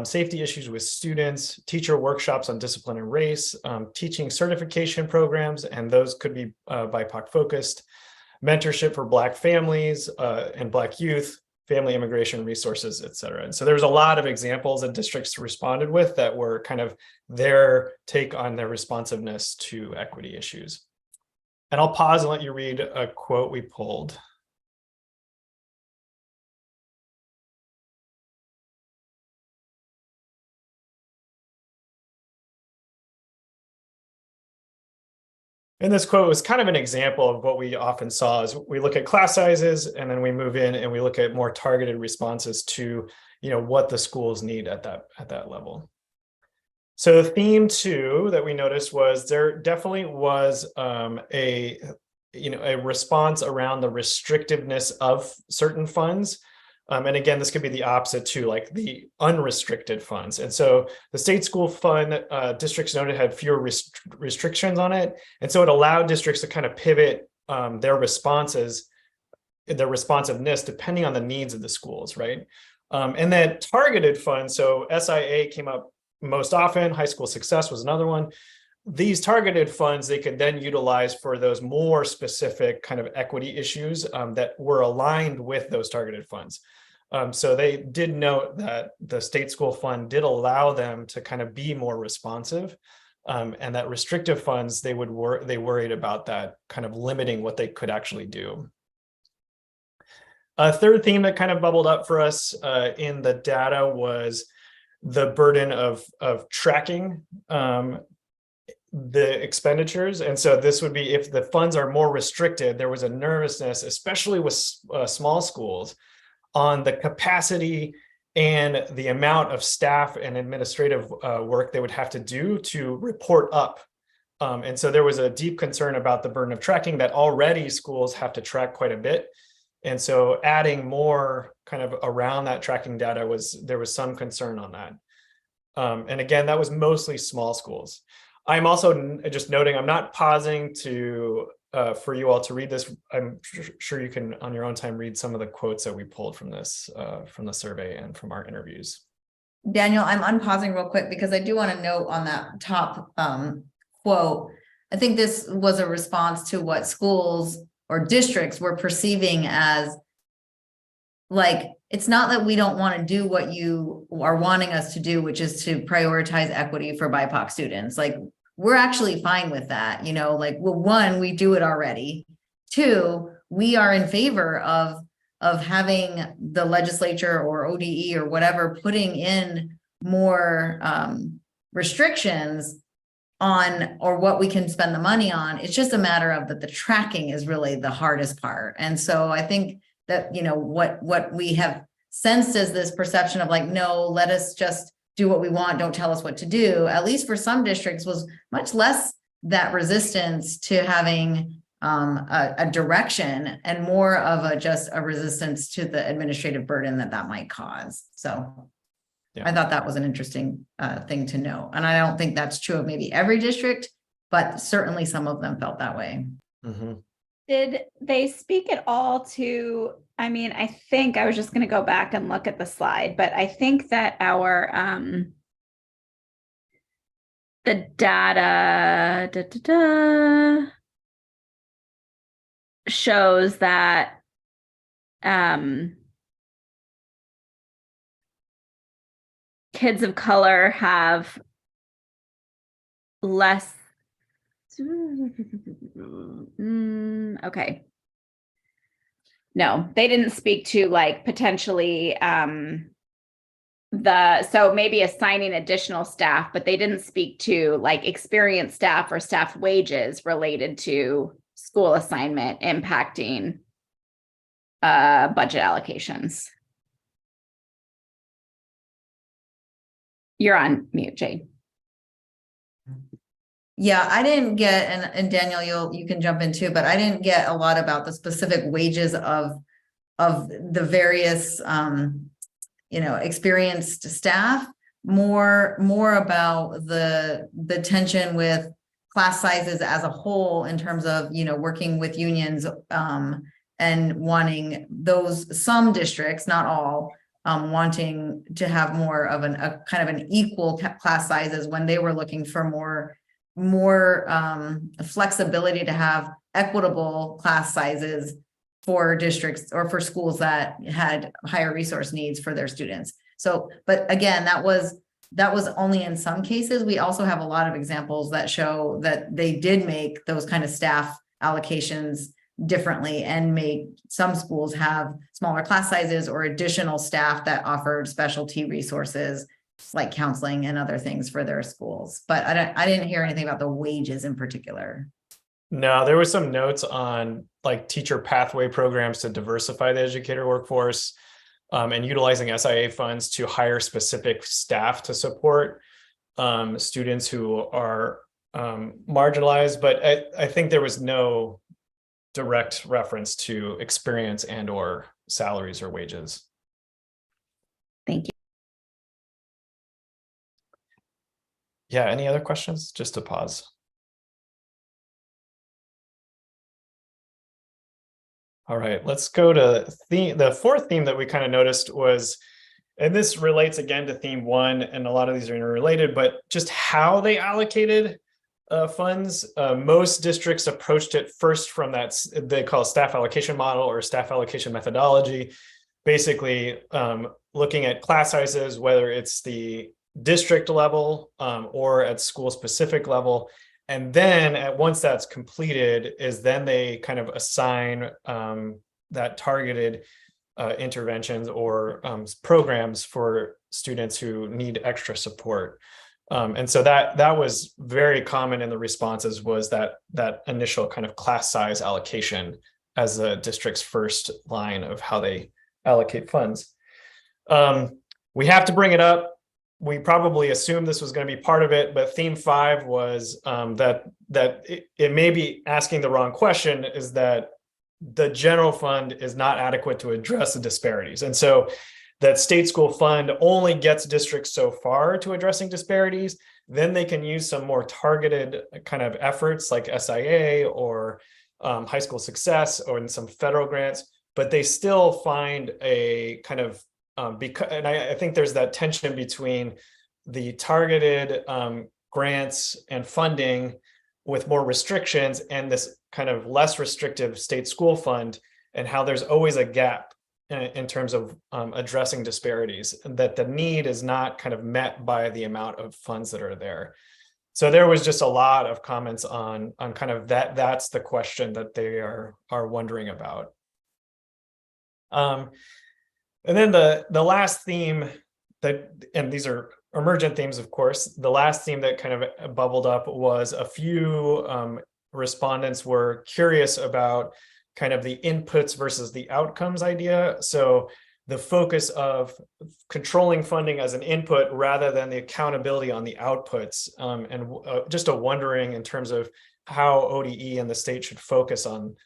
safety issues with students, teacher workshops on discipline and race, teaching certification programs, and those could be BIPOC focused, mentorship for Black families and Black youth, family immigration resources, et cetera. And so there's a lot of examples that districts responded with that were kind of their take on their responsiveness to equity issues. And I'll pause and let you read a quote we pulled. And this quote was kind of an example of what we often saw is we look at class sizes and then we move in and we look at more targeted responses to, what the schools need at that level. So the theme too that we noticed was there definitely was a response around the restrictiveness of certain funds. And again, this could be the opposite too, like the unrestricted funds. And so the state school fund districts noted had fewer restrictions on it. And so it allowed districts to kind of pivot their responses, their responsiveness, depending on the needs of the schools, right? And then targeted funds, so SIA came up most often, high school success was another one. These targeted funds, they could then utilize for those more specific kind of equity issues that were aligned with those targeted funds. So they did note that the state school fund did allow them to kind of be more responsive, and that restrictive funds, they worried about that kind of limiting what they could actually do. A third theme that kind of bubbled up for us in the data was the burden of tracking the expenditures. And so this would be if the funds are more restricted, there was a nervousness, especially with small schools, on the capacity and the amount of staff and administrative work they would have to do to report up. And so there was a deep concern about the burden of tracking that already schools have to track quite a bit. And so adding more kind of around that tracking data there was some concern on that. And again, that was mostly small schools. I'm also just noting, I'm not pausing to for you all to read this. I'm sure you can on your own time read some of the quotes that we pulled from this, from the survey and from our interviews. Daniel, I'm unpausing real quick because I do want to note on that top quote, I think this was a response to what schools or districts were perceiving as like, it's not that we don't want to do what you are wanting us to do, which is to prioritize equity for BIPOC students. Like, we're actually fine with that, like, well, one, we do it already. Two, we are in favor of having the legislature or ODE or whatever putting in more restrictions on or what we can spend the money on. It's just a matter of that the tracking is really the hardest part. And so I think that, what we have sensed is this perception of like, no, let us just do what we want, don't tell us what to do, at least for some districts, was much less that resistance to having a direction and more of just a resistance to the administrative burden that might cause. So yeah. I thought that was an interesting thing to know. And I don't think that's true of maybe every district, but certainly some of them felt that way. Mm-hmm. Did they speak at all to, I think I was just going to go back and look at the slide, but I think that our, the data shows that, kids of color have less. Okay. No, they didn't speak to like potentially so maybe assigning additional staff, but they didn't speak to like experienced staff or staff wages related to school assignment impacting budget allocations. You're on mute, Jade. Yeah, I didn't get, and Daniel, you can jump in too, but I didn't get a lot about the specific wages of the various experienced staff. More about the tension with class sizes as a whole in terms of working with unions and wanting some districts, not all, wanting to have more of a kind of an equal class sizes when they were looking for more flexibility to have equitable class sizes for districts or for schools that had higher resource needs for their students. So, but again, that was only in some cases. We also have a lot of examples that show that they did make those kind of staff allocations differently and made some schools have smaller class sizes or additional staff that offered specialty resources like counseling and other things for their schools. But I didn't hear anything about the wages in particular. No, there was some notes on like teacher pathway programs to diversify the educator workforce, and utilizing SIA funds to hire specific staff to support students who are marginalized. But I think there was no direct reference to experience and or salaries or wages. Thank you. Yeah, any other questions? Just to pause. All right, let's go to the fourth theme that we kind of noticed was, and this relates again to theme 1, and a lot of these are interrelated, but just how they allocated funds. Most districts approached it first from that they call staff allocation model or staff allocation methodology, basically looking at class sizes, whether it's the district level or at school specific level. And then once that's completed is then they kind of assign that targeted interventions or programs for students who need extra support. And so that was very common in the responses, was that initial kind of class size allocation as the district's first line of how they allocate funds. We have to bring it up. We probably assumed this was going to be part of it, but theme 5 was that it may be asking the wrong question, is that the general fund is not adequate to address the disparities. And so that state school fund only gets districts so far to addressing disparities. Then they can use some more targeted kind of efforts like SIA or high school success or in some federal grants, but they still find a kind of and I think there's that tension between the targeted grants and funding with more restrictions and this kind of less restrictive state school fund, and how there's always a gap in terms of addressing disparities, and that the need is not kind of met by the amount of funds that are there. So there was just a lot of comments on kind of that's the question that they are wondering about. And then the last theme and these are emergent themes, of course, the last theme that kind of bubbled up was a few respondents were curious about kind of the inputs versus the outcomes idea. So the focus of controlling funding as an input rather than the accountability on the outputs, and just a wondering in terms of how ODE and the state should focus on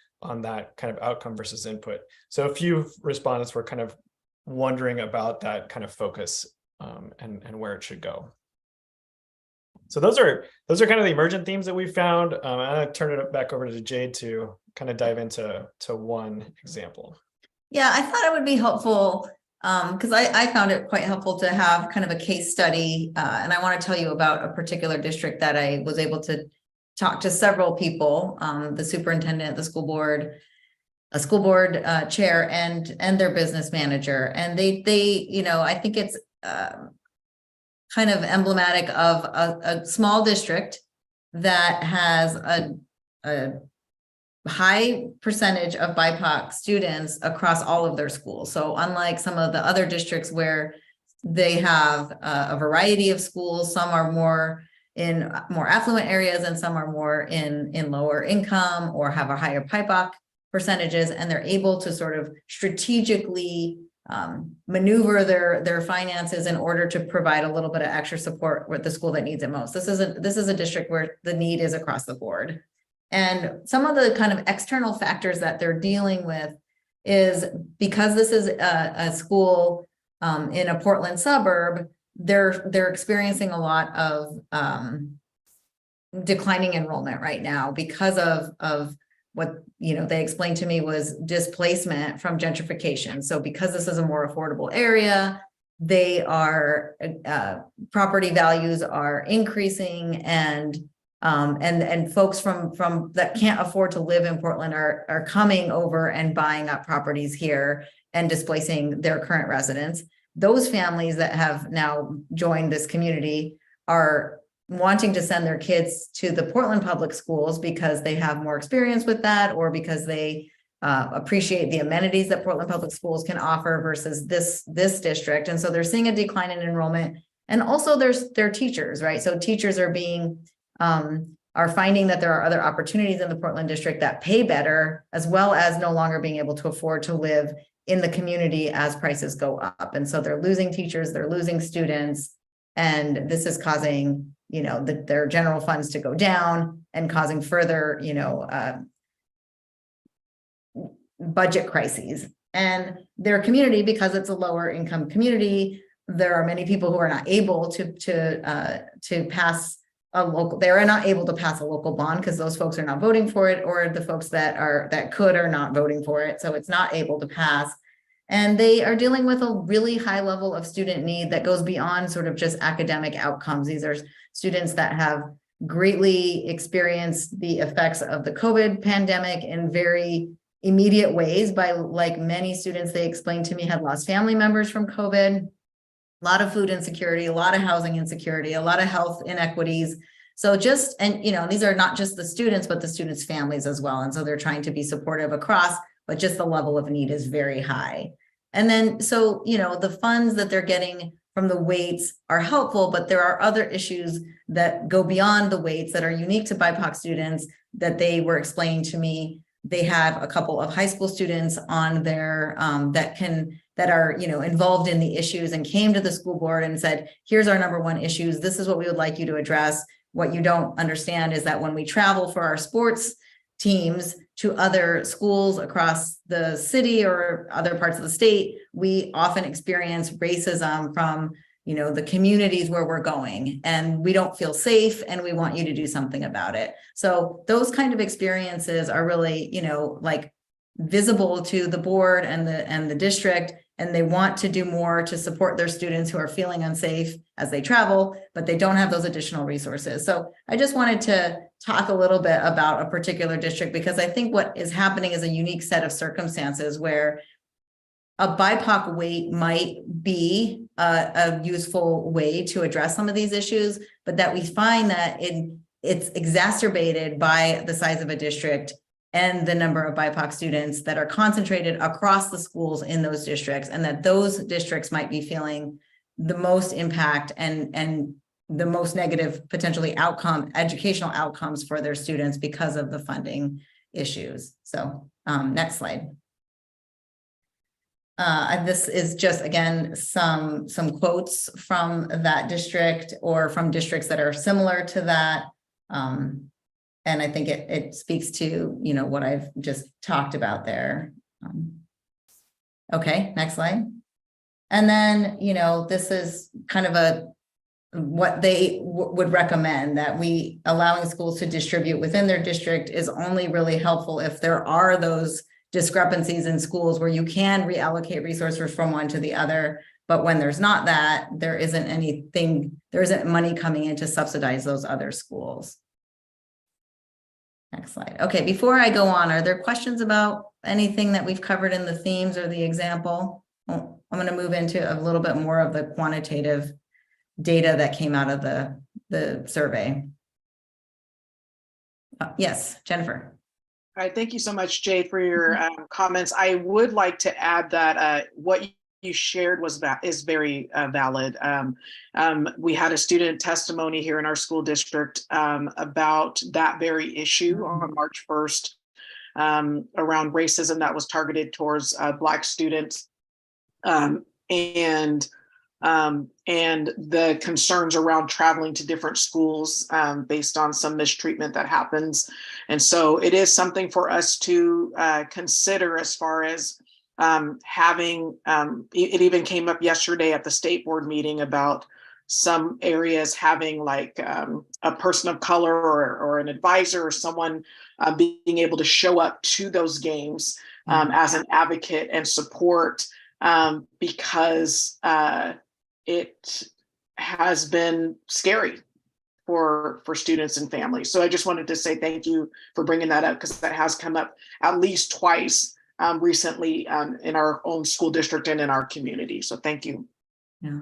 that kind of outcome versus input. So a few respondents were kind of wondering about that kind of focus and where it should go. So those are kind of the emergent themes that we found. I'm gonna turn it back over to Jade to kind of dive into one example. Yeah, I thought it would be helpful because I found it quite helpful to have kind of a case study. And I want to tell you about a particular district that I was able to talk to several people, the superintendent, the school board, a school board chair, and their business manager. And they I think it's kind of emblematic of a small district that has a high percentage of BIPOC students across all of their schools. So unlike some of the other districts where they have a variety of schools, some are more in more affluent areas and some are more in lower income or have a higher BIPOC percentages, and they're able to sort of strategically maneuver their finances in order to provide a little bit of extra support with the school that needs it most. This is a district where the need is across the board. And some of the kind of external factors that they're dealing with is because this is a school in a Portland suburb, they're experiencing a lot of declining enrollment right now because of what they explained to me was displacement from gentrification. So because this is a more affordable area, they are property values are increasing, and folks from that can't afford to live in Portland are coming over and buying up properties here and displacing their current residents. Those families that have now joined this community are wanting to send their kids to the Portland public schools because they have more experience with that, or because they appreciate the amenities that Portland public schools can offer versus this district. And so they're seeing a decline in enrollment. And also their teachers, right? So teachers are are finding that there are other opportunities in the Portland district that pay better, as well as no longer being able to afford to live in the community as prices go up. And so they're losing teachers, they're losing students, and this is causing their general funds to go down and causing further, budget crises. And their community, because it's a lower income community, there are many people who are not able to pass a local. They are not able to pass a local bond because those folks are not voting for it, or the folks that could are not voting for it. So it's not able to pass. And they are dealing with a really high level of student need that goes beyond sort of just academic outcomes. These are students that have greatly experienced the effects of the COVID pandemic in very immediate ways. By like many students, they explained to me, had lost family members from COVID, a lot of food insecurity, a lot of housing insecurity, a lot of health inequities. So these are not just the students, but the students' families as well. And so they're trying to be supportive across, but just the level of need is very high. And then, so, the funds that they're getting from the weights are helpful, but there are other issues that go beyond the weights that are unique to BIPOC students that they were explaining to me. They have a couple of high school students on there that are involved in the issues and came to the school board and said, here's our number one issues. This is what we would like you to address. What you don't understand is that when we travel for our sports teams to other schools across the city or other parts of the state, we often experience racism from the communities where we're going, and we don't feel safe, and we want you to do something about it. So those kind of experiences are really visible to the board and the district, and they want to do more to support their students who are feeling unsafe as they travel, but they don't have those additional resources. So I just wanted to talk a little bit about a particular district, because I think what is happening is a unique set of circumstances where a BIPOC weight might be a useful way to address some of these issues, but that we find that it's exacerbated by the size of a district and the number of BIPOC students that are concentrated across the schools in those districts, and that those districts might be feeling the most impact and the most negative potentially educational outcomes for their students because of the funding issues. So next slide. This is just, again, some quotes from that district or from districts that are similar to that. And I think it speaks to, what I've just talked about there. Okay, next slide. And then, this is kind of what they would recommend, that we allowing schools to distribute within their district is only really helpful if there are those discrepancies in schools where you can reallocate resources from one to the other. But when there's not that, there isn't money coming in to subsidize those other schools. Next slide. Okay, before I go on, are there questions about anything that we've covered in the themes or the example? Well, I'm going to move into a little bit more of the quantitative data that came out of the survey. Yes, Jennifer. All right, thank you so much, Jay, for your comments. I would like to add that what you shared is very valid. We had a student testimony here in our school district about that very issue on March 1st around racism that was targeted towards Black students. and the concerns around traveling to different schools based on some mistreatment that happens. And so it is something for us to consider as far as having, it even came up yesterday at the state board meeting about some areas having like a person of color or an advisor or someone being able to show up to those games as an advocate and support because it has been scary for students and families. So I just wanted to say thank you for bringing that up, because that has come up at least twice recently in our own school district and in our community. So thank you. Yeah.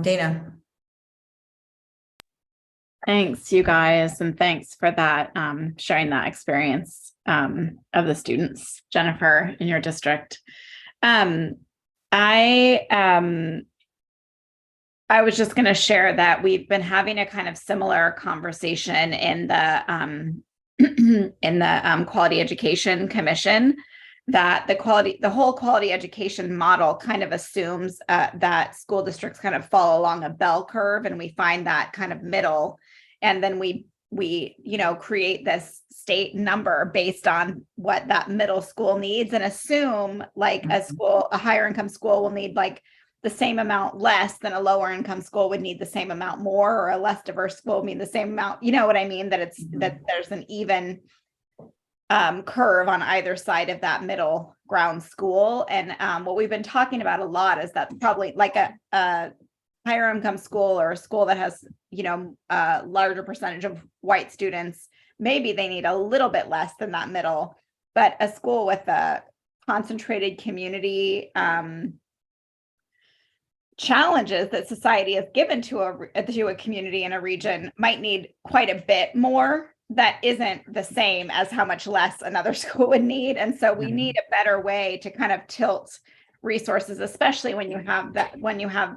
Dana. Thanks, you guys, and thanks for that, sharing that experience of the students, Jennifer, in your district. I was just going to share that we've been having a kind of similar conversation in the in the Quality Education Commission, that the whole quality education model kind of assumes that school districts kind of fall along a bell curve, and we find that kind of middle, and then we create this state number based on what that middle school needs, and assume like a higher income school will need like the same amount less than a lower income school would need the same amount more, or a less diverse school would need the same amount. You know what I mean? That it's that there's an even curve on either side of that middle ground school. And what we've been talking about a lot is that probably like a higher income school, or a school that has, a larger percentage of white students, maybe they need a little bit less than that middle, but a school with a concentrated community challenges that society has given to a community in a region might need quite a bit more. That isn't the same as how much less another school would need. And so we need a better way to kind of tilt resources, especially when you have,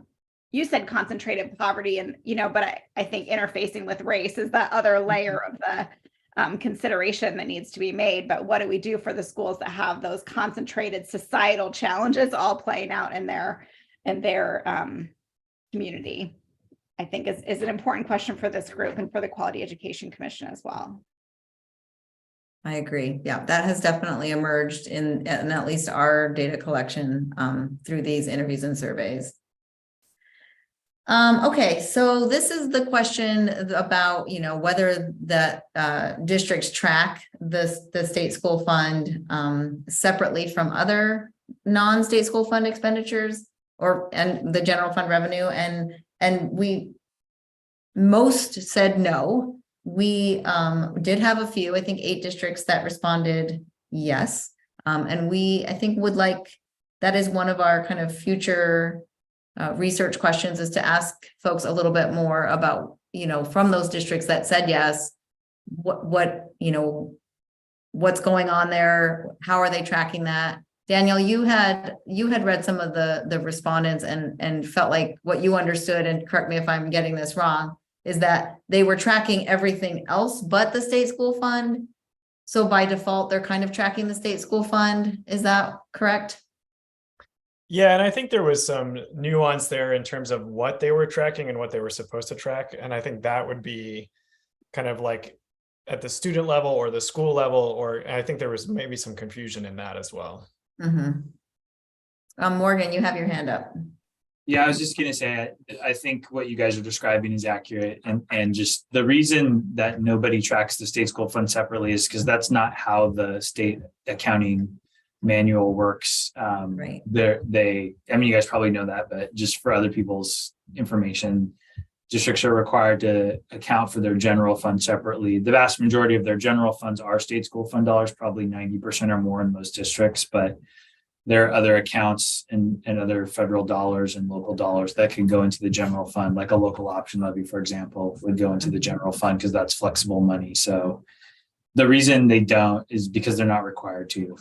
you said concentrated poverty, and, but I think interfacing with race is that other layer of the consideration that needs to be made. But what do we do for the schools that have those concentrated societal challenges all playing out in their community? I think is an important question for this group and for the Quality Education Commission as well. I agree. Yeah, that has definitely emerged in at least our data collection through these interviews and surveys. Okay, so this is the question about, whether that districts track the state school fund separately from other non-state school fund expenditures and the general fund revenue, and we most said no. We did have a few, I think 8 districts that responded yes, and I think would like, that is one of our kind of future research questions, is to ask folks a little bit more about, from those districts that said yes, what's going on there, how are they tracking that? Daniel, you had read some of the respondents and felt like what you understood, and correct me if I'm getting this wrong, is that they were tracking everything else but the state school fund. So by default, they're kind of tracking the state school fund. Is that correct? Yeah, and I think there was some nuance there in terms of what they were tracking and what they were supposed to track. And I think that would be kind of like at the student level or the school level, or I think there was maybe some confusion in that as well. Morgan, you have your hand up. Yeah, I was just going to say, I think what you guys are describing is accurate. And just the reason that nobody tracks the state school fund separately is because that's not how the state accounting manual works. Right. You guys probably know that, but just for other people's information, districts are required to account for their general fund separately. The vast majority of their general funds are state school fund dollars, probably 90% or more in most districts, but there are other accounts and other federal dollars and local dollars that can go into the general fund, like a local option levy, for example, would go into the general fund because that's flexible money. So the reason they don't is because they're not required to.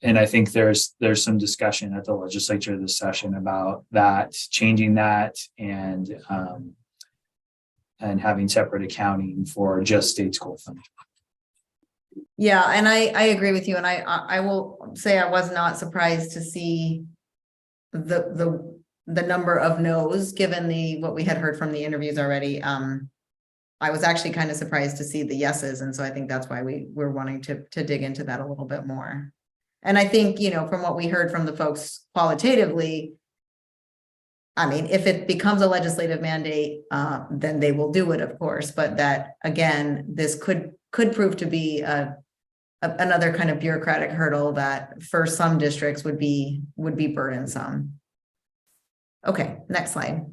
And I think there's some discussion at the legislature this session about that, changing that, and having separate accounting for just state school fund. Yeah, and I agree with you, and I will say I was not surprised to see the number of no's, given what we had heard from the interviews already. I was actually kind of surprised to see the yeses, and so I think that's why we're wanting to dig into that a little bit more. And I think, you know, from what we heard from the folks qualitatively, I mean, if it becomes a legislative mandate, then they will do it, of course, but that, again, this could prove to be another kind of bureaucratic hurdle that for some districts would be burdensome. Okay, next slide.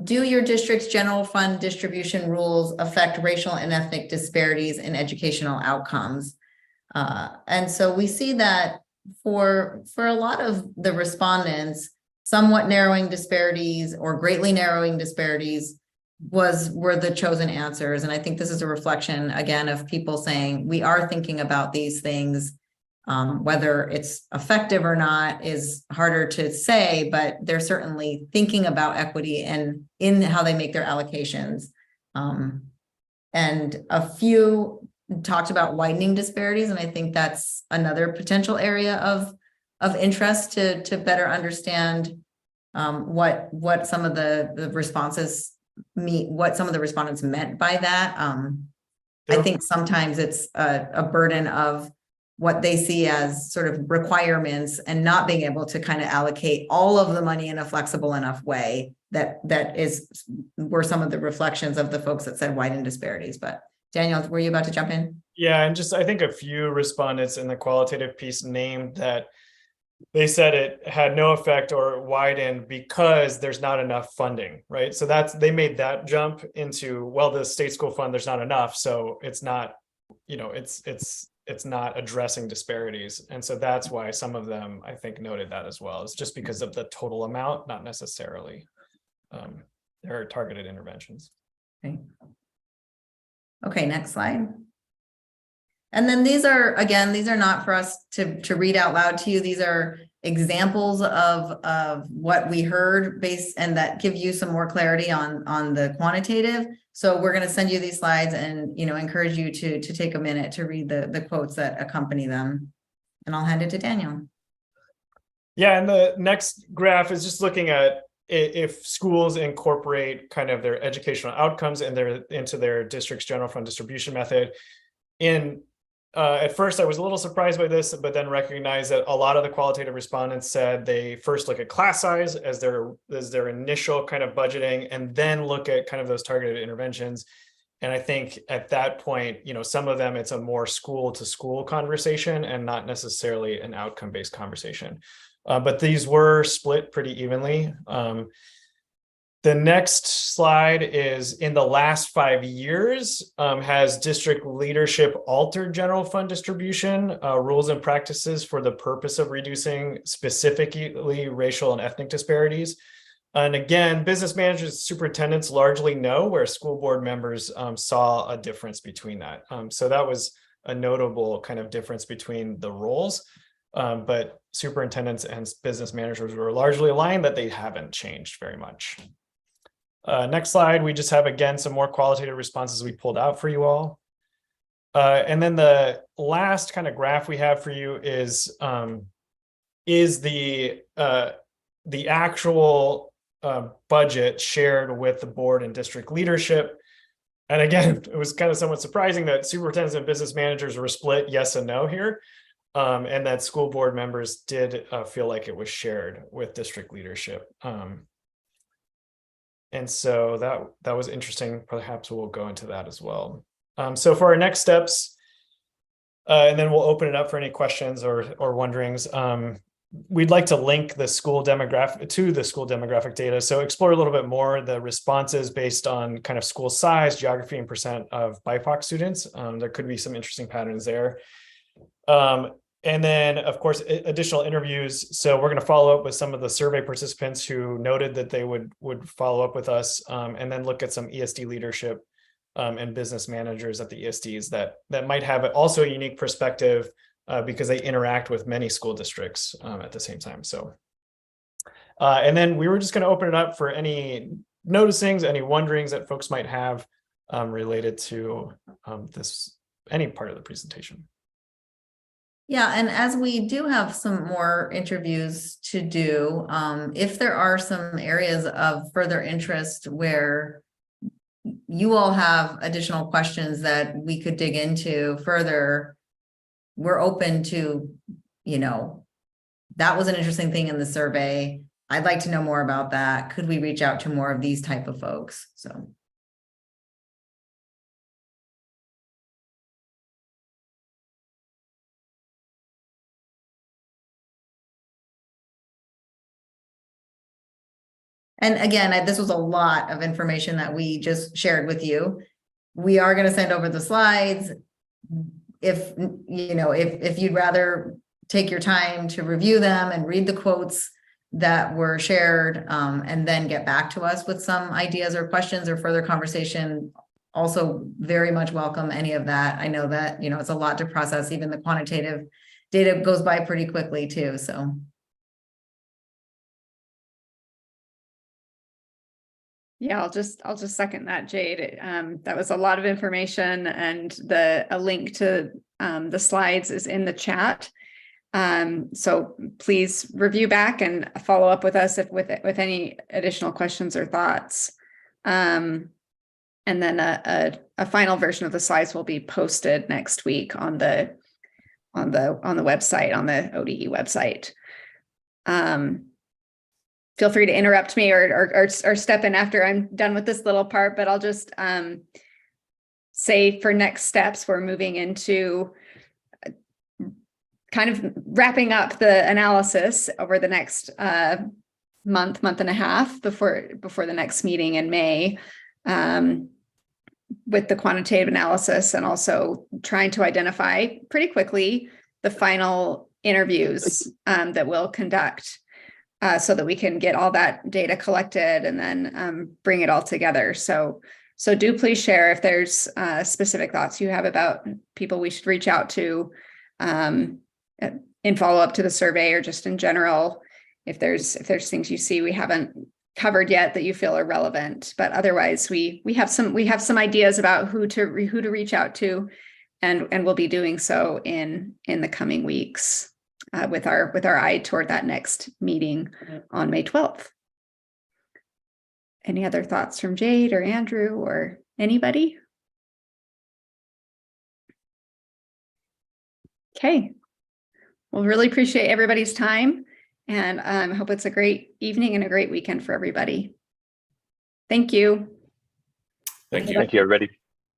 Do your district's general fund distribution rules affect racial and ethnic disparities in educational outcomes? And so we see that for a lot of the respondents, somewhat narrowing disparities or greatly narrowing disparities were the chosen answers. And I think this is a reflection, again, of people saying we are thinking about these things. Whether it's effective or not is harder to say, but they're certainly thinking about equity and in how they make their allocations. And a few talked about widening disparities, and I think that's another potential area of interest to better understand what some of the responses what some of the respondents meant by that. I think sometimes it's a burden of what they see as sort of requirements and not being able to kind of allocate all of the money in a flexible enough way that were some of the reflections of the folks that said widen disparities. But Daniel, were you about to jump in? Yeah, and just I think a few respondents in the qualitative piece named that they said it had no effect or widened because there's not enough funding, right? So they made that jump into, well, the state school fund, there's not enough, so it's not, you know, it's not addressing disparities. And so that's why some of them, I think, noted that as well. It's just because of the total amount, not necessarily their targeted interventions. Okay, next slide. And then these are not for us to read out loud to you. These are examples of what we heard and that give you some more clarity on the quantitative. So we're going to send you these slides and, you know, encourage you to take a minute to read the quotes that accompany them. And I'll hand it to Daniel. Yeah, and the next graph is just looking at if schools incorporate kind of their educational outcomes and into their district's general fund distribution method. At first, I was a little surprised by this, but then recognized that a lot of the qualitative respondents said they first look at class size as their initial kind of budgeting, and then look at kind of those targeted interventions. And I think at that point, you know, some of them, it's a more school to school conversation and not necessarily an outcome-based conversation. But these were split pretty evenly. The next slide is in the last 5 years, has district leadership altered general fund distribution rules and practices for the purpose of reducing specifically racial and ethnic disparities? And again, business managers, superintendents largely know, where school board members saw a difference between that. So that was a notable kind of difference between the roles. But superintendents and business managers were largely aligned that they haven't changed very much. Next slide, we just have, again, some more qualitative responses we pulled out for you all. And then the last kind of graph we have for you is the actual budget shared with the board and district leadership. And again, it was kind of somewhat surprising that superintendents and business managers were split yes and no here. And that school board members did feel like it was shared with district leadership. And so that was interesting. Perhaps we'll go into that as well. So for our next steps, and then we'll open it up for any questions or wonderings. We'd like to link the school demographic to the school demographic data. So explore a little bit more the responses based on kind of school size, geography, and percent of BIPOC students. There could be some interesting patterns there. And then, of course, additional interviews. So we're going to follow up with some of the survey participants who noted that they would follow up with us, and then look at some ESD leadership and business managers at the ESDs that might have also a unique perspective because they interact with many school districts at the same time. So, and then we were just going to open it up for any noticings, any wonderings that folks might have related to any part of the presentation. Yeah, and as we do have some more interviews to do, if there are some areas of further interest where you all have additional questions that we could dig into further, we're open to, that was an interesting thing in the survey. I'd like to know more about that. Could we reach out to more of these type of folks? So. And again, this was a lot of information that we just shared with you. We are going to send over the slides. If you'd rather take your time to review them and read the quotes that were shared, and then get back to us with some ideas or questions or further conversation, also very much welcome any of that. I know that, it's a lot to process. Even the quantitative data goes by pretty quickly too, so. Yeah, I'll just second that, Jade. That was a lot of information, and a link to the slides is in the chat. So please review back and follow up with us with any additional questions or thoughts. And then a final version of the slides will be posted next week on the website, on the ODE website. Feel free to interrupt me or step in after I'm done with this little part, but I'll just say for next steps, we're moving into kind of wrapping up the analysis over the next month and a half before the next meeting in May, with the quantitative analysis, and also trying to identify pretty quickly the final interviews that we'll conduct. So that we can get all that data collected and then bring it all together. So do please share if there's specific thoughts you have about people we should reach out to in follow up to the survey, or just in general, if there's things you see we haven't covered yet that you feel are relevant. But otherwise, we have some ideas about who to reach out to, and we'll be doing so in the coming weeks. With our eye toward that next meeting on May 12th. Any other thoughts from Jade or Andrew or anybody? Okay. Well, really appreciate everybody's time, and I hope it's a great evening and a great weekend for everybody. Thank you. Thank you. Thank you, everybody.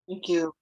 Thank you.